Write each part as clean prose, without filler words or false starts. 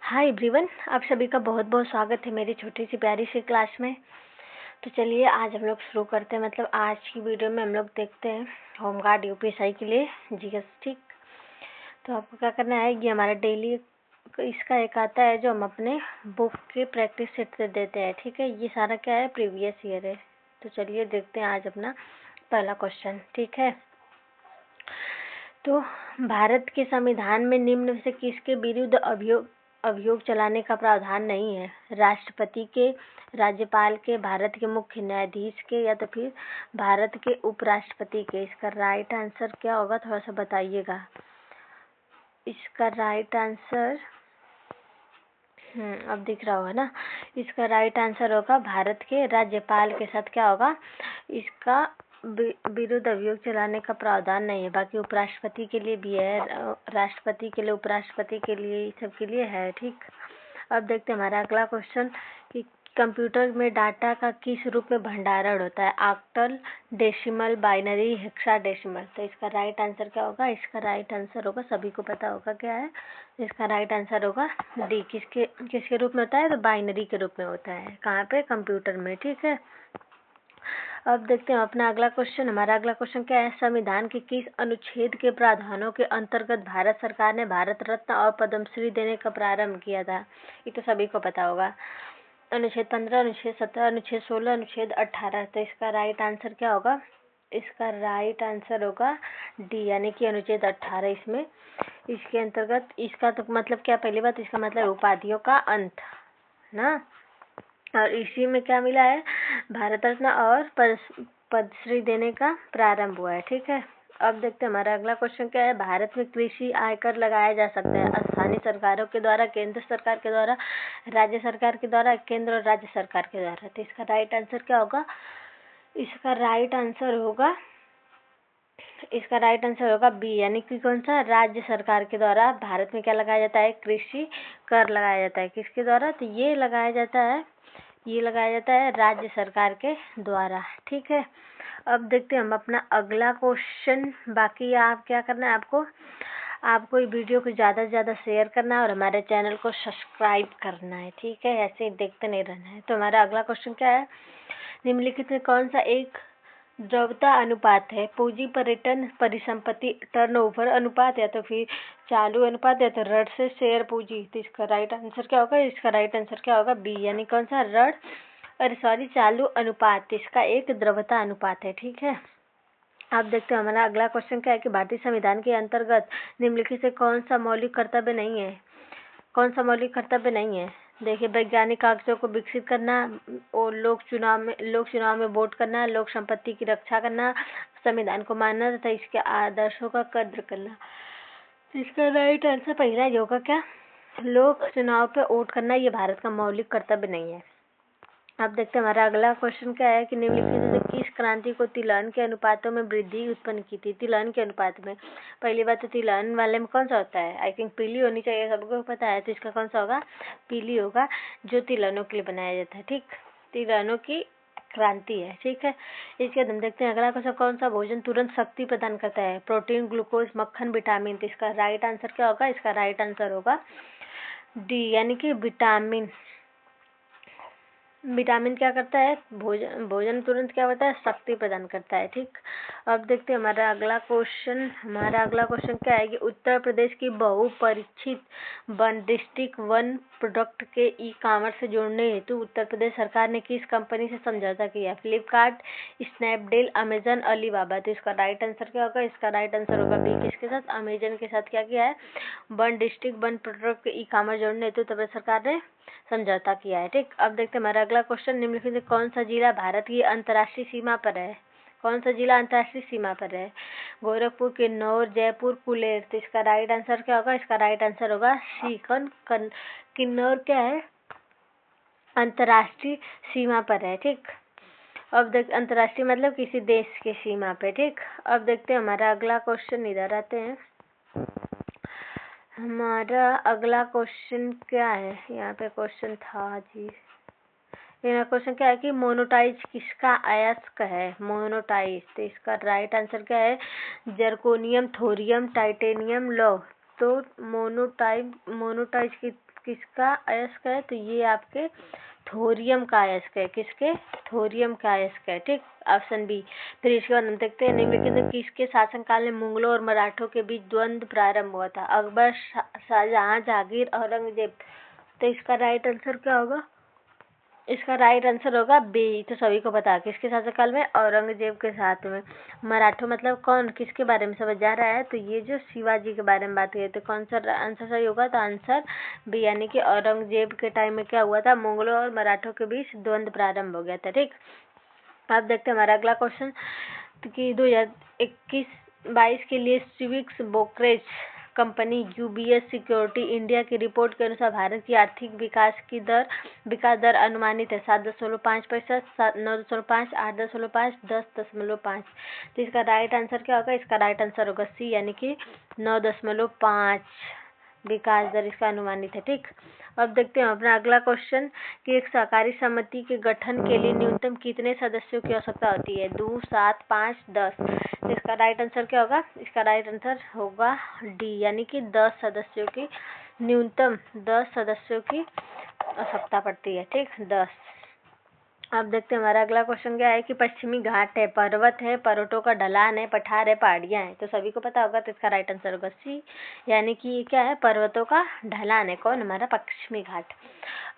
Hi everyone, आप सभी का बहुत बहुत स्वागत है मेरी छोटी सी प्यारी सी क्लास में। तो चलिए आज हम लोग शुरू करते हैं। मतलब आज की वीडियो में हम लोग देखते हैं होमगार्ड यूपीएसआई के लिए जीएस। ठीक, तो आपको क्या करना है, ये हमारा डेली इसका एक आता है जो हम अपने बुक के प्रैक्टिस सेट से देते हैं। ठीक है, ये सारा क्या है, प्रीवियस ईयर है। तो चलिए देखते हैं आज अपना पहला क्वेश्चन। ठीक है, तो भारत के संविधान में निम्न में से किसके विरुद्ध अभियोग चलाने का प्रावधान नहीं है? राष्ट्रपति के, राज्यपाल के, भारत के मुख्य न्यायाधीश के, या तो फिर भारत के उपराष्ट्रपति के। इसका राइट आंसर क्या होगा, थोड़ा सा बताइएगा। इसका राइट आंसर अब दिख रहा होगा ना। इसका राइट आंसर होगा भारत के राज्यपाल के साथ क्या होगा, इसका विरुद्ध अभियोग चलाने का प्रावधान नहीं है। बाकी उपराष्ट्रपति के लिए भी है, राष्ट्रपति के लिए, उपराष्ट्रपति के लिए, सबके लिए है। ठीक, अब देखते हैं हमारा अगला क्वेश्चन कि कंप्यूटर में डाटा का किस रूप में भंडारण होता है? Octal, decimal, binary, hexadecimal. तो इसका राइट आंसर क्या होगा? इसका राइट आंसर होगा, सभी को पता होगा क्या है, इसका राइट आंसर होगा डी। किसके किसके रूप में होता है? तो बाइनरी के रूप में होता है। कहाँ पे? कंप्यूटर में। ठीक है, अब देखते हैं अपना अगला क्वेश्चन। हमारा अगला क्वेश्चन क्या है? संविधान के किस अनुच्छेद के प्रावधानों के अंतर्गत भारत सरकार ने भारत रत्न और पद्मश्री देने का प्रारंभ किया था? ये तो सभी को पता होगा। अनुच्छेद 15, अनुच्छेद 17, अनुच्छेद 16, अनुच्छेद 18। तो इसका राइट आंसर क्या होगा? इसका राइट आंसर होगा डी, यानी कि अनुच्छेद 18। इसमें इसके अंतर्गत इसका तो मतलब क्या, पहली बात इसका मतलब उपाधियों का अंत ना, और इसी में क्या मिला है, भारत रत्न और पद्मश्री देने का प्रारंभ हुआ है। ठीक है, अब देखते हैं हमारा अगला क्वेश्चन क्या है। भारत में कृषि आयकर लगाया जा सकता है स्थानीय सरकारों के द्वारा, केंद्र सरकार के द्वारा, राज्य सरकार के द्वारा, केंद्र और राज्य सरकार के द्वारा। तो इसका राइट आंसर क्या होगा? इसका राइट आंसर होगा बी, यानी कि कौन सा? राज्य सरकार के द्वारा भारत में क्या लगाया जाता है? कृषि कर लगाया जाता है। किसके द्वारा? तो ये लगाया जाता है राज्य सरकार के द्वारा। ठीक है, अब देखते हैं हम अपना अगला क्वेश्चन। बाकी आप क्या करना है, आपको ये वीडियो को ज़्यादा से ज़्यादा शेयर करना है और हमारे चैनल को सब्सक्राइब करना है। ठीक है, ऐसे ही देखते नहीं रहना है। तो हमारा अगला क्वेश्चन क्या है? निम्नलिखित में कौन सा एक द्रव्यता अनुपात है? पूंजी पर रिटर्न, परिसंपत्ति टर्नओवर अनुपात, या तो फिर चालू अनुपात, या तो ऋण से शेयर पूंजी। तो इसका राइट आंसर क्या होगा? इसका राइट आंसर क्या होगा? बी, यानी कौन सा? चालू अनुपात। इसका एक द्रव्यता अनुपात है। ठीक है, आप देखते हैं हमारा अगला क्वेश्चन क्या है कि भारतीय संविधान के अंतर्गत निम्नलिखित से कौन सा मौलिक कर्तव्य नहीं है? देखिए, वैज्ञानिक कागजों को विकसित करना, और लोक चुनाव में वोट करना, लोक संपत्ति की रक्षा करना, संविधान को मानना तथा इसके आदर्शों का कद्र करना। इसका राइट आंसर पहला होगा क्या? लोक चुनाव पे वोट करना ये भारत का मौलिक कर्तव्य नहीं है। अब देखते हैं हमारा अगला क्वेश्चन क्या है कि निम्नलिखित में से किस क्रांति को तिलहन के अनुपातों में वृद्धि उत्पन्न की थी? तिलहन के अनुपात में पहली बात तो तिलहन वाले में कौन सा होता है? आई थिंक पीली होनी चाहिए, सबको पता है। तो इसका कौन सा होगा? पीली होगा, जो तिलहनों के लिए बनाया जाता है। ठीक, तिलहनों की क्रांति है। ठीक है, इसके बाद हम देखते हैं अगला क्वेश्चन, कौन सा भोजन तुरंत शक्ति प्रदान करता है? प्रोटीन, ग्लूकोज, मक्खन, विटामिन। तो इसका राइट आंसर क्या होगा? इसका राइट आंसर होगा डी, यानी कि विटामिन। विटामिन क्या करता है? भोजन तुरंत क्या होता है? शक्ति प्रदान करता है। ठीक, अब देखते हैं हमारा अगला क्वेश्चन क्या है कि उत्तर प्रदेश की बहुपरीक्षित वन डिस्ट्रिक्ट वन प्रोडक्ट के ई कॉमर्स से जोड़ने हेतु उत्तर प्रदेश सरकार ने किस कंपनी से समझौता किया? Flipkart, Snapdeal, Amazon, Alibaba. तो इसका राइट आंसर क्या होगा? इसका राइट आंसर होगा बी, किसके साथ? अमेजन के साथ क्या किया है? वन डिस्ट्रिक्ट वन प्रोडक्ट के ई कॉमर्स जोड़ने हेतु उत्तर प्रदेश सरकार ने समझौता किया है। ठीक, अब देखते हैं हमारा अगला क्वेश्चन, निम्नलिखित में कौन सा जिला भारत की अंतर्राष्ट्रीय सीमा पर है? गोरखपुर, किन्नौर, जयपुर, कुलेर। तो इसका राइट आंसर क्या होगा? इसका राइट आंसर होगा सी, किन्नौर क्या है? अंतर्राष्ट्रीय सीमा पर है। ठीक, अब देख, अंतर्राष्ट्रीय मतलब किसी देश की सीमा पे। ठीक, अब देखते हैं हमारा अगला क्वेश्चन, इधर आते हैं। हमारा अगला क्वेश्चन क्या है? यहाँ पे क्वेश्चन था जी, मेरा क्वेश्चन क्या है कि मोनोटाइज किसका अयस्क है? मोनोटाइज। तो इसका राइट आंसर क्या है? जर्कोनियम, थोरियम, टाइटेनियम, लौह। तो मोनोटाइज किसका अयस्क है, तो ये आपके थोरियम का अयस्क है। किसके? थोरियम का अयस्क है, ठीक, ऑप्शन बी। फिर इसके बाद हम देखते हैं निम्नलिखित में किसके शासनकाल में मुगलों और मराठों के बीच द्वंद्व प्रारंभ हुआ था? अकबर, शाहजहां, जहांगीर, औरंगजेब। तो इसका राइट आंसर क्या होगा? इसका राइट आंसर होगा बी। तो सभी को पता है किसके शासनकाल में? औरंगजेब के साथ में। मराठों मतलब कौन, किसके बारे में समझ जा रहा है? तो ये जो शिवाजी के बारे में बात की, तो कौन सा आंसर सही होगा? तो आंसर बी, यानी कि औरंगजेब के टाइम में क्या हुआ था? मुगलों और मराठों के बीच द्वंद्व प्रारंभ हो गया था, ठीक। अब देखते हैं हमारा अगला क्वेश्चन कि 2021-22 के लिए civics brokerage company UBS security India की रिपोर्ट के अनुसार भारत की आर्थिक विकास दर अनुमानित है 7.5%, 9.5%, 8.5%, 10.5%। तो इसका राइट आंसर क्या होगा? इसका राइट आंसर होगा सी, यानी कि 9.5 विकास दर इसका अनुमानित है, ठीक। अब देखते हैं अपना अगला क्वेश्चन कि एक सहकारी समिति के गठन के लिए न्यूनतम कितने सदस्यों की आवश्यकता होती है? 2, 7, 5, 10। तो इसका राइट आंसर क्या होगा? इसका राइट आंसर होगा डी, यानी कि 10 सदस्यों की, न्यूनतम 10 सदस्यों की आवश्यकता पड़ती है, ठीक, 10। अब देखते हैं हमारा अगला क्वेश्चन क्या है कि पश्चिमी घाट है, पर्वत है, पर्वतों का ढलान है, पठार है, पहाड़ियाँ हैं। तो सभी को पता होगा, तो इसका राइट आंसर होगा सी, यानी कि ये क्या है? पर्वतों का ढलान है। कौन? हमारा पश्चिमी घाट।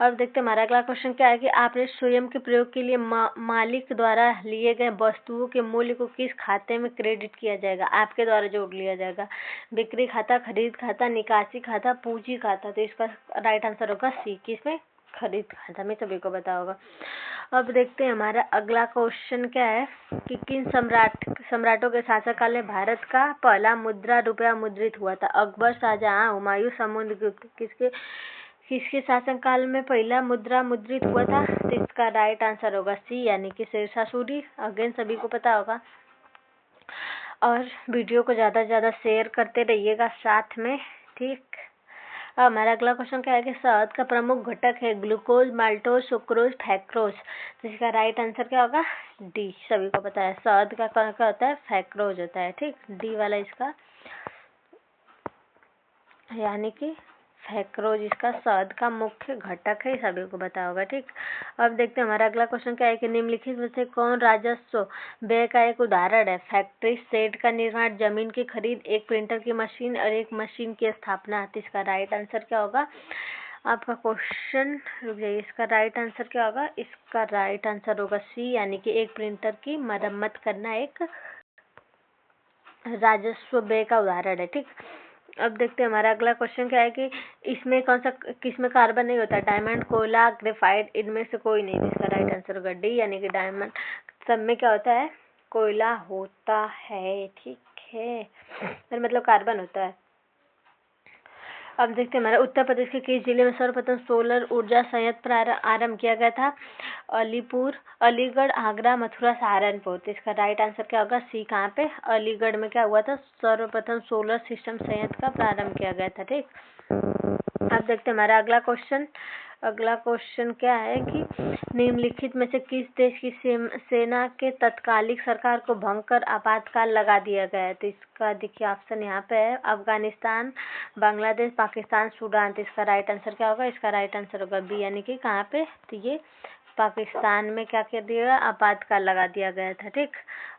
अब देखते हैं हमारा अगला क्वेश्चन क्या है कि आपने स्वयं के प्रयोग के लिए मालिक द्वारा लिए गए वस्तुओं के मूल्य को किस खाते में क्रेडिट किया जाएगा? आपके द्वारा जोड़ लिया जाएगा। बिक्री खाता, खरीद खाता, निकासी खाता, पूंजी खाता। तो इसका राइट आंसर होगा सी, किसमें? खरीद खाता में। सभी को पता होगा। अब देखते हैं हमारा अगला क्वेश्चन क्या है कि किन सम्राटों के शासनकाल में भारत का पहला मुद्रा रुपया मुद्रित हुआ था? अकबर, शाहजहां, हुमायूं, समुद्रगुप्त। किसके शासनकाल में पहला मुद्रा मुद्रित हुआ था? तो इसका राइट आंसर होगा सी, यानी कि शेरशाह सूरी। अगेन सभी को पता होगा। और वीडियो को ज़्यादा से ज़्यादा शेयर करते रहिएगा साथ में, ठीक। अब हमारा अगला क्वेश्चन क्या है कि शहद का प्रमुख घटक है ग्लूकोज, माल्टोज, सुक्रोज, फैक्रोज। तो इसका राइट आंसर क्या होगा? डी। सभी को पता है शहद का क्या होता है? फैक्रोज होता है, ठीक, डी वाला इसका, यानी कि फैक्रोज इसका शहद का मुख्य घटक है। सभी को पता होगा, ठीक। अब देखते हैं हमारा अगला क्वेश्चन क्या है कि निम्नलिखित में से कौन राजस्व व्यय का एक उदाहरण है? फैक्ट्री, शेड का निर्माण, जमीन की खरीद, एक प्रिंटर की मशीन और एक मशीन की स्थापना। तो इसका राइट आंसर क्या होगा? आपका क्वेश्चन रुक जाइए, इसका राइट आंसर क्या होगा? इसका राइट आंसर होगा सी, यानी कि एक प्रिंटर की मरम्मत करना एक राजस्व व्यय का उदाहरण है, ठीक। अब देखते हैं हमारा अगला क्वेश्चन क्या है कि इसमें किसमें कार्बन नहीं होता? डायमंड, कोयला, ग्रेफाइट, इनमें से कोई नहीं। इसका राइट आंसर होगा डी, यानी कि डायमंड। सब में क्या होता है? कोयला होता है, ठीक है, फिर मतलब कार्बन होता है। अब देखते हैं हमारे उत्तर प्रदेश के किस जिले में सर्वप्रथम सोलर ऊर्जा संयंत्र आरंभ किया गया था? अलीगढ़, आगरा, मथुरा, सहारनपुर। तो इसका राइट आंसर क्या होगा? सी। कहाँ पे? अलीगढ़ में क्या हुआ था? सर्वप्रथम सोलर सिस्टम संयंत्र का प्रारंभ किया गया था, ठीक। अब देखते हैं हमारा अगला क्वेश्चन क्या है कि निम्नलिखित में से किस देश की सेना के तत्कालिक सरकार को भंग कर आपातकाल लगा दिया गया है? तो इसका देखिए ऑप्शन यहाँ पे है, अफगानिस्तान, बांग्लादेश, पाकिस्तान, सूडान। तो इसका राइट आंसर क्या होगा? इसका राइट आंसर होगा बी, यानी कि कहाँ पे? तो ये पाकिस्तान में क्या कर दिया? आपातकाल लगा दिया गया था, ठीक।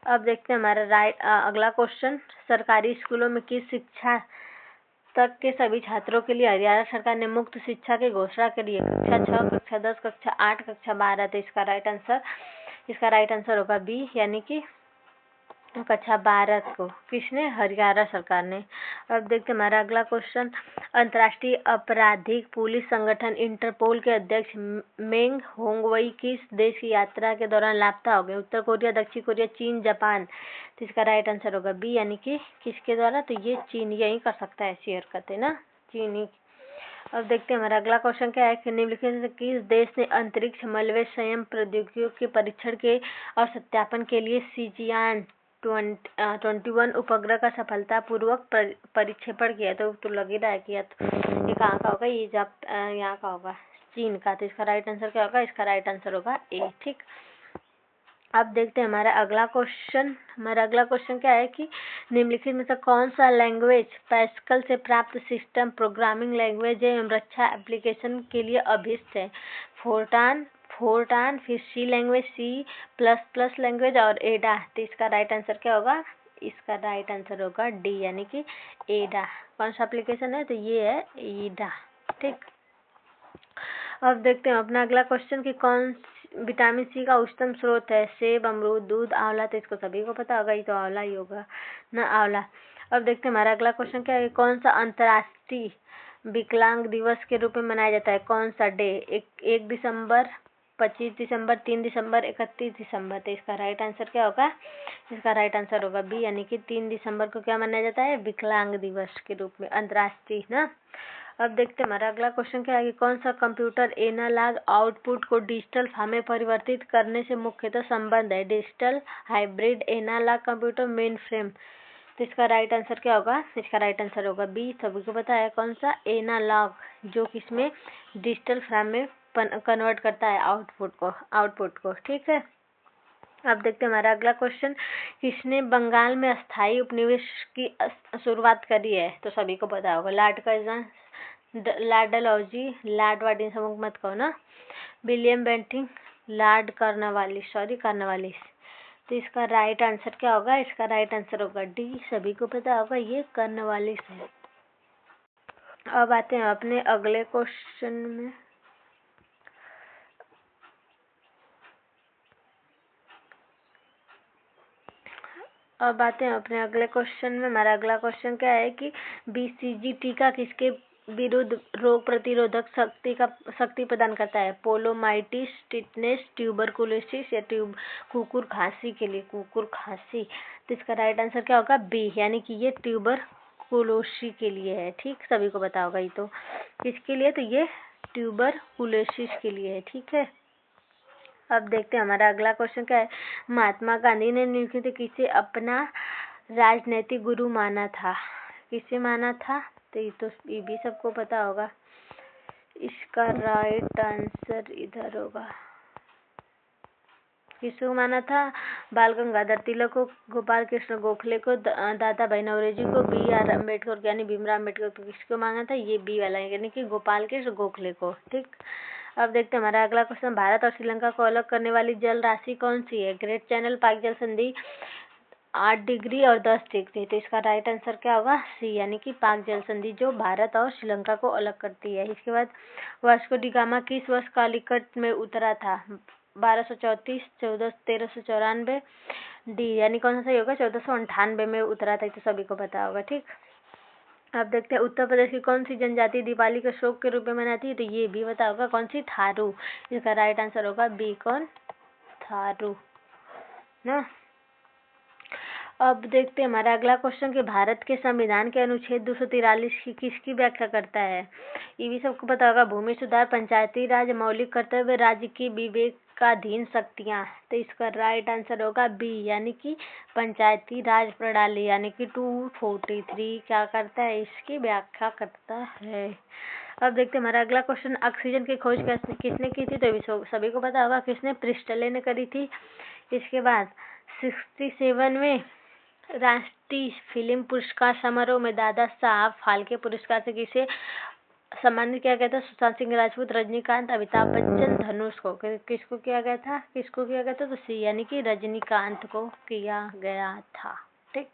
अब देखते हैं हमारा अगला क्वेश्चन, सरकारी स्कूलों में किस शिक्षा तक के सभी छात्रों के लिए हरियाणा सरकार ने मुफ्त शिक्षा की घोषणा करी है? कक्षा 6, कक्षा 10, कक्षा 8, कक्षा 12। तो इसका राइट आंसर होगा बी, यानी कि कक्षा 12 को किसने? हरियाणा सरकार ने। अब देखते हैं हमारा अगला क्वेश्चन, अंतर्राष्ट्रीय आपराधिक पुलिस संगठन इंटरपोल के अध्यक्ष मेंग होंगवई किस देश की यात्रा के दौरान लापता हो गए? उत्तर कोरिया, दक्षिण कोरिया, चीन, जापान। तो इसका राइट आंसर होगा बी, यानी कि किसके द्वारा? तो ये चीन यही कर सकता है, शेयर करते ना, चीन ही। अब देखते हैं हमारा अगला क्वेश्चन क्या है कि निम्नलिखित में से किस देश ने अंतरिक्ष मलबे संयम प्रौद्योगिकियों के परीक्षण के और सत्यापन के लिए सीजियान 21 उपग्रह का सफलतापूर्वक परिक्षेपण किया? तो लग ही रहा है कि ये कहाँ का होगा? ये जब यहाँ का होगा, चीन का। तो इसका राइट आंसर क्या होगा? इसका राइट आंसर होगा ए, ठीक। अब देखते हैं हमारा अगला क्वेश्चन क्या है कि निम्नलिखित में से कौन सा लैंग्वेज पैस्कल से प्राप्त सिस्टम प्रोग्रामिंग लैंग्वेज एवं रक्षा एप्लीकेशन के लिए अभिष्ट है। फोर्टान, फिर सी लैंग्वेज, C++ लैंग्वेज और एडा। तो इसका राइट आंसर क्या होगा? इसका राइट आंसर होगा डी, यानी कि एडा। कौन सा एप्लीकेशन है? तो ये है एडा। ठीक, अब देखते हैं अपना अगला क्वेश्चन कि कौन विटामिन सी का उच्चतम स्रोत है। सेब, अमरूद, दूध, आंवला। तो इसको सभी को पता होगा, ये तो आंवला ही होगा ना, आंवला। अब देखते हैं हमारा अगला क्वेश्चन क्या है, कौन सा अंतर्राष्ट्रीय विकलांग दिवस के रूप में मनाया जाता है? कौन सा डे? 1 दिसंबर, 25 दिसंबर, 3 दिसंबर, 31 दिसंबर। तो इसका राइट आंसर क्या होगा? इसका राइट आंसर होगा बी, यानी कि 3 दिसंबर को क्या मनाया जाता है? विकलांग दिवस के रूप में, अंतर्राष्ट्रीय ना। अब देखते हैं हमारा अगला क्वेश्चन क्या है कि कौन सा कंप्यूटर एनालॉग आउटपुट को डिजिटल फॉर्म में परिवर्तित करने से मुख्यतः संबंध है? Digital, hybrid, analog computer, mainframe. तो इसका राइट आंसर क्या होगा? इसका राइट आंसर होगा बी, सभी को पता है कौन सा, एनालॉग, जो किसमें डिजिटल फॉर्म में कन्वर्ट करता है आउटपुट को। ठीक है, अब देखते हैं हमारा अगला क्वेश्चन, किसने बंगाल में स्थायी उपनिवेश की शुरुआत करी है? तो सभी को पता होगा, lord Curzon, lord Dalhousie, lord Warden, समूह मत कहो ना, विलियम बेंटिंक, लॉर्ड कार्नवालिस। तो इसका राइट आंसर क्या होगा? इसका राइट आंसर होगा डी, सभी को पता होगा, ये कार्नवालिस है। अब आते हैं अपने अगले क्वेश्चन में। अब आते हैं अपने अगले क्वेश्चन में। हमारा अगला क्वेश्चन क्या है कि BCG टीका किसके विरुद्ध रोग प्रतिरोधक शक्ति प्रदान करता है? पोलोमाइटिस, टिटनेस, ट्यूबरकुलोसिस या कुकुर खांसी के लिए, कुकुर खांसी। तो इसका राइट आंसर क्या होगा? बी, यानी कि ये ट्यूबरकुलोसिस के लिए है। ठीक, सभी को पता होगा ये तो किसके लिए, तो ये ट्यूबरकुलोसिस के लिए है। ठीक है, अब देखते हैं हमारा अगला क्वेश्चन क्या है, महात्मा गांधी ने निम्नलिखित किसे अपना राजनैतिक गुरु माना था? किसे माना था? तो ये भी सबको पता होगा। इसका राइट आंसर इधर होगा, किसको माना था? बाल गंगाधर तिलक को, गोपाल कृष्ण गोखले को, दादा भाई नौरोजी को, BR अम्बेडकर यानी भीमराव अम्बेडकर को। किसको माना था? ये बी वाला है, यानी कि गोपाल कृष्ण गोखले को। ठीक, अब देखते हैं हमारा अगला क्वेश्चन, भारत और श्रीलंका को अलग करने वाली जल राशि कौन सी है? ग्रेट चैनल, पाक जल संधि, 8 डिग्री और 10 डिग्री। तो इसका राइट आंसर क्या होगा? सी, यानी कि पाक जल संधि, जो भारत और श्रीलंका को अलग करती है। इसके बाद वास्को डी गामा किस वर्ष कालीकट में उतरा था? 1234, 1394, डी, यानी कौन सा सही होगा? 1498 में उतरा था, तो सभी को पता होगा। ठीक, अब देखते हैं उत्तर प्रदेश की कौन सी जनजाति दिवाली का शोक के रूप में मनाती है? तो ये भी पता होगा, कौन सी? थारू। इसका राइट आंसर होगा बी, कौन? थारू ना। अब देखते हैं हमारा अगला क्वेश्चन कि भारत के संविधान के अनुच्छेद 243 की किसकी व्याख्या करता है? ये भी सबको पता होगा, भूमि सुधार, पंचायती राज, मौलिक कर्तव्य, राज्य की विवेकाधीन शक्तियाँ। तो इसका राइट आंसर होगा बी, यानी कि पंचायती राज प्रणाली, यानी कि 243 क्या करता है? इसकी व्याख्या करता है। अब देखते हैं हमारा अगला क्वेश्चन, ऑक्सीजन की खोज किसने की थी? तो सभी को पता होगा, किसने? प्रिस्टले ने करी थी। इसके बाद 67वें राष्ट्रीय फिल्म पुरस्कार समारोह में दादा साहब फाल्के पुरस्कार से किसे सम्मानित किया गया था? सुशांत सिंह राजपूत, रजनीकांत, अमिताभ बच्चन, धनुष को। किसको किया गया था? तो सी, यानी कि रजनीकांत को किया गया था। ठीक,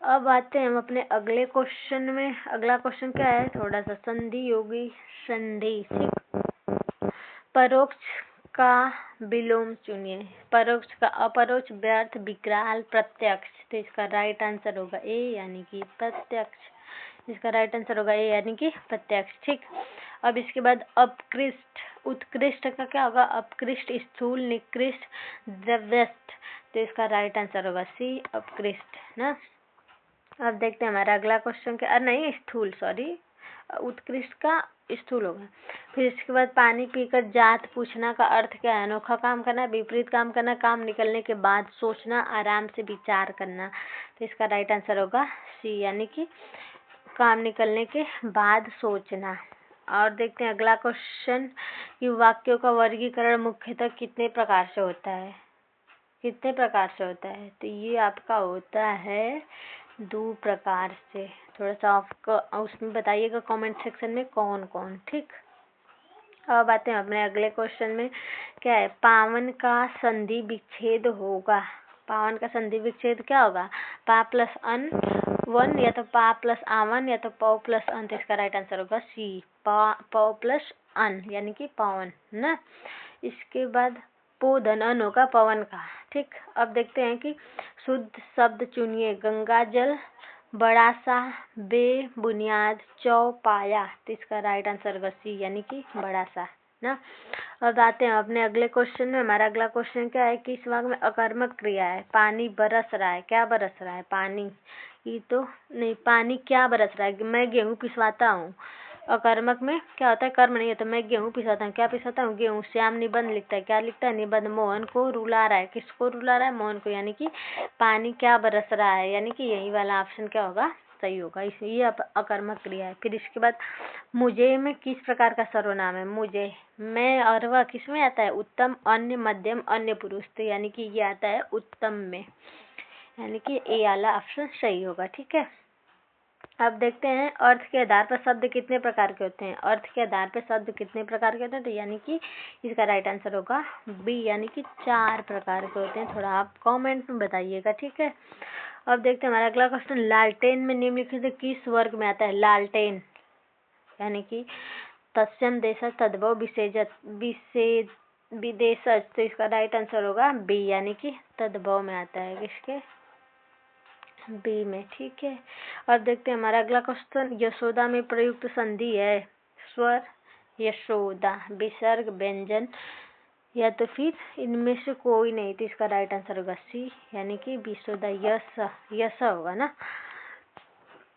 अब आते हैं हम अपने अगले क्वेश्चन में। अगला क्वेश्चन क्या है? थोड़ा सा संधि योगी संधि। ठीक, परोक्ष का विलोम चुनिए। परोक्ष का अपरोक्ष, व्यर्थ, विकराल, प्रत्यक्ष। तो इसका राइट आंसर होगा ए, यानी कि प्रत्यक्ष। इसका राइट आंसर होगा ए, यानी कि प्रत्यक्ष। ठीक, अब इसके बाद अपकृष्ट, उत्कृष्ट का क्या होगा? अपकृष्ट, स्थूल, निकृष्ट, द्रव्यस्त। तो इसका राइट आंसर होगा सी, अपकृष्ट ना। अब देखते हैं हमारा अगला क्वेश्चन क्या, नहीं स्थूल, सॉरी, उत्कृष्ट का स्थूल होगा। फिर इसके बाद पानी पीकर जात पूछना का अर्थ क्या है? अनोखा काम करना, विपरीत काम करना, काम निकलने के बाद सोचना, आराम से विचार करना। तो इसका राइट आंसर होगा सी, यानी कि काम निकलने के बाद सोचना। और देखते हैं अगला क्वेश्चन कि वाक्यों का वर्गीकरण मुख्यतः कितने प्रकार से होता है? कितने प्रकार से होता है? तो ये आपका होता है 2 प्रकार से। थोड़ा सा आपको उसमें बताइएगा कमेंट सेक्शन में कौन कौन। ठीक, अब आते हैं अपने अगले क्वेश्चन में। क्या है? पावन का संधि विच्छेद होगा। पावन का संधि विच्छेद क्या होगा? पा प्लस अन वन, या तो पा प्लस आवन, या तो पौ प्लस अन। तो इसका राइट आंसर होगा सी, पौ प्लस अन, यानी कि पवन ना। इसके बाद पो धन अन होगा पवन का। ठीक, अब देखते हैं कि शुद्ध शब्द चुनिए। गंगा जल, बड़ा सा, बे बुनियाद, चौपाया। तो इसका राइट आंसर होगा सी, यानी कि बड़ा सा ना। अब आते हैं अपने अगले क्वेश्चन में। हमारा अगला क्वेश्चन क्या है कि इस वाक्य में अकर्मक क्रिया है। पानी बरस रहा है। क्या बरस रहा है? पानी। ये तो नहीं, पानी क्या बरस रहा है? मैं गेहूं पिसवाता हूँ। अकर्मक में क्या होता है? कर्म नहीं है, तो मैं गेहूं पिसवाता हूँ। क्या पिसवाता हूँ? गेहूं। श्याम निबंध लिखता है। क्या लिखता है? निबंध। मोहन को रुला रहा है। किसको रुला रहा है? मोहन को। यानी कि पानी क्या बरस रहा है, यानी कि यही वाला ऑप्शन क्या होगा? सही होगा। ये अकर्मक क्रिया है। फिर इसके बाद मुझे में किस प्रकार का सर्वनाम है? मुझे, मैं और वह किस में आता है? उत्तम, अन्य, मध्यम, अन्य पुरुष। तो यानी कि ये आता है उत्तम में, यानी कि ए वाला ऑप्शन सही होगा। ठीक है, अब देखते हैं अर्थ के आधार पर शब्द कितने प्रकार के होते हैं। अर्थ के आधार पर शब्द कितने प्रकार के होते हैं? तो यानी कि इसका राइट आंसर होगा बी, यानी कि 4 प्रकार के होते हैं। थोड़ा आप कमेंट में बताइएगा। ठीक है, अब देखते हैं हमारा अगला क्वेश्चन। लालटेन में निम्नलिखित किस वर्ग में आता है? लालटेन, यानी कि तत्सम देश तद्भव विशेष विदेशज। तो इसका राइट आंसर होगा बी, यानी कि तद्भव में आता है। किसके? बी में। ठीक है, अब देखते हैं हमारा अगला क्वेश्चन। यशोदा में प्रयुक्त संधि है स्वर, यशोदा, विसर्ग, व्यंजन, या तो फिर इनमें से कोई नहीं। तो इसका राइट आंसर होगा सी, यानी कि विशोदा। यस, यस होगा ना।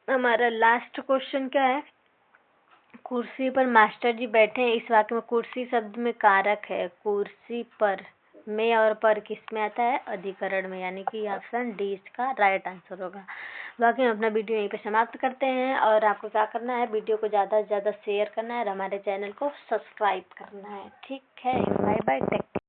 हमारा लास्ट क्वेश्चन क्या है? कुर्सी पर मास्टर जी बैठे हैं। इस वाक्य में कुर्सी शब्द में कारक है। कुर्सी पर में और पर किस में आता है? अधिकरण में, यानी कि ऑप्शन डी इसका राइट आंसर होगा। बाकी हम अपना वीडियो यहीं पे समाप्त करते हैं, और आपको क्या करना है? वीडियो को ज़्यादा से ज़्यादा शेयर करना है और हमारे चैनल को सब्सक्राइब करना है। ठीक है, बाय बाय, टेक